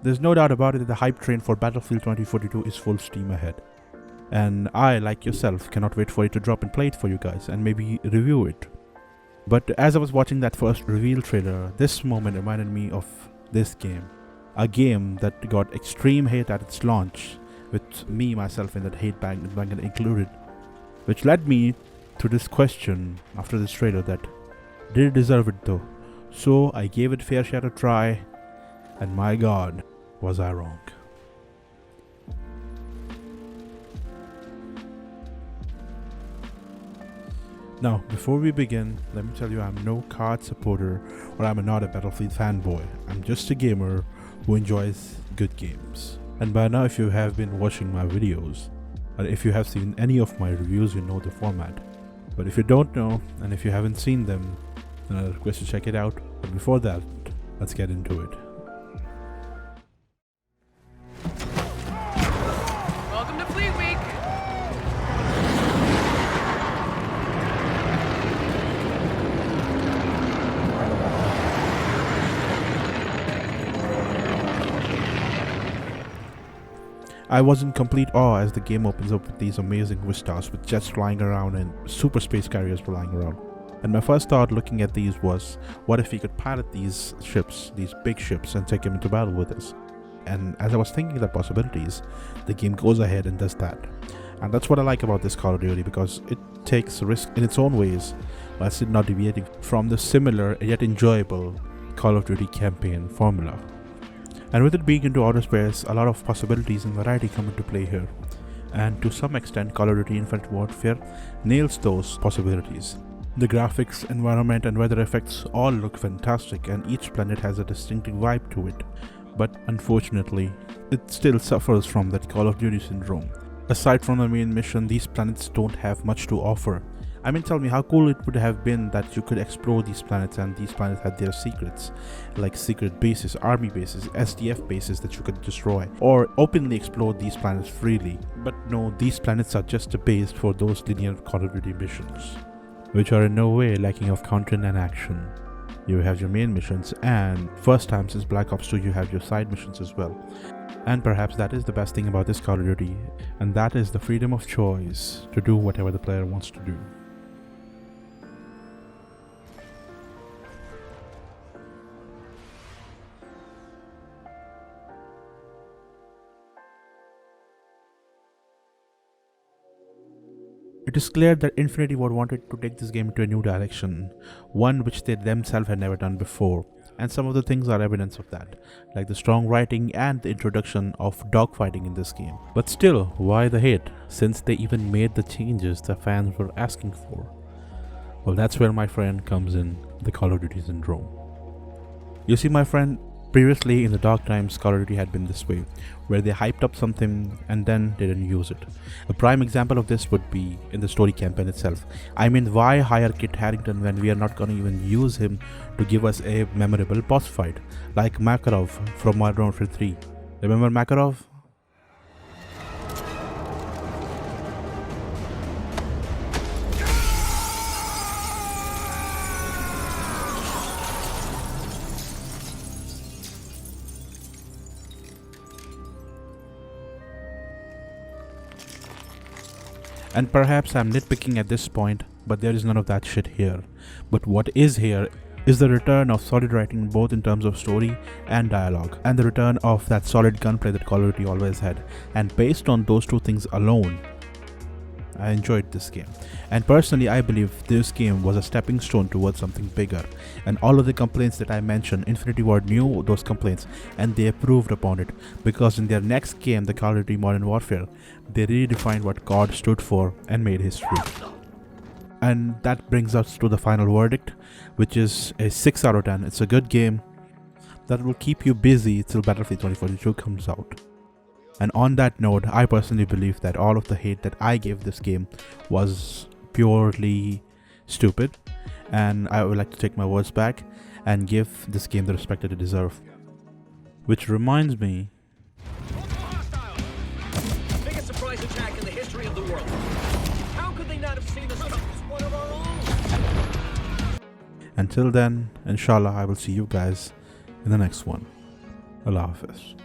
There's no doubt about it that the hype train for Battlefield 2042 is full steam ahead. And I, like yourself, cannot wait for it to drop and play it for you guys and maybe review it. But as I was watching that first reveal trailer, this moment reminded me of this game. A game that got extreme hate at its launch, with me, myself in that hate blanket included. Which led me to this question after this trailer that, did it deserve it though? So I gave it a fair share to try, and my god, was I wrong. Now, before we begin, let me tell you I'm no COD supporter or I'm not a Battlefield fanboy. I'm just a gamer who enjoys good games. And by now, if you have been watching my videos, or if you have seen any of my reviews, you know the format. But if you don't know, and if you haven't seen them, then I request you check it out. But before that, let's get into it. Welcome to Fleet Week! I was in complete awe as the game opens up with these amazing vistas with jets flying around and super space carriers flying around. And my first thought looking at these was, what if we could pilot these ships, these big ships, and take them into battle with us? And as I was thinking of the possibilities, the game goes ahead and does that. And that's what I like about this Call of Duty, because it takes risk in its own ways, while still not deviating from the similar yet enjoyable Call of Duty campaign formula. And with it being into outer space, a lot of possibilities and variety come into play here. And to some extent, Call of Duty Infinite Warfare nails those possibilities. The graphics, environment and weather effects all look fantastic, and each planet has a distinctive vibe to it. But unfortunately, it still suffers from that Call of Duty syndrome. Aside from the main mission, these planets don't have much to offer. I mean, tell me how cool it would have been that you could explore these planets and these planets had their secrets, like secret bases, army bases, SDF bases that you could destroy, or openly explore these planets freely. But no, these planets are just a base for those linear Call of Duty missions, which are in no way lacking of content and action. You have your main missions, and first time since Black Ops 2 you have your side missions as well. And perhaps that is the best thing about this Call of Duty, and that is the freedom of choice to do whatever the player wants to do. It is clear that Infinity Ward wanted to take this game into a new direction, one which they themselves had never done before, and some of the things are evidence of that, like the strong writing and the introduction of dogfighting in this game. But still, why the hate, since they even made the changes the fans were asking for? Well, that's where my friend comes in, the Call of Duty syndrome. You see, my friend, previously in the dark times, Call of Duty had been this way, where they hyped up something and then they didn't use it. A prime example of this would be in the story campaign itself. I mean, why hire Kit Harington when we are not going to even use him to give us a memorable boss fight, like Makarov from Modern Warfare 3. Remember Makarov? And perhaps I'm nitpicking at this point, but there is none of that shit here. But what is here is the return of solid writing both in terms of story and dialogue, and the return of that solid gunplay that Call of Duty always had. And based on those two things alone, I enjoyed this game. And personally, I believe this game was a stepping stone towards something bigger. And all of the complaints that I mentioned, Infinity Ward knew those complaints and they improved upon it, because in their next game, the Call of Duty Modern Warfare, they redefined what COD stood for and made history. And that brings us to the final verdict, which is a 6 out of 10. It's a good game that will keep you busy till Battlefield 2042 comes out. And on that note, I personally believe that all of the hate that I gave this game was purely stupid, and I would like to take my words back and give this game the respect that it deserves. Which reminds me, Biggest surprise attack in the history of the world. How could they not have seen this coming? It's one of our own. until then, inshallah, I will see you guys in the next one. Allah Hafiz.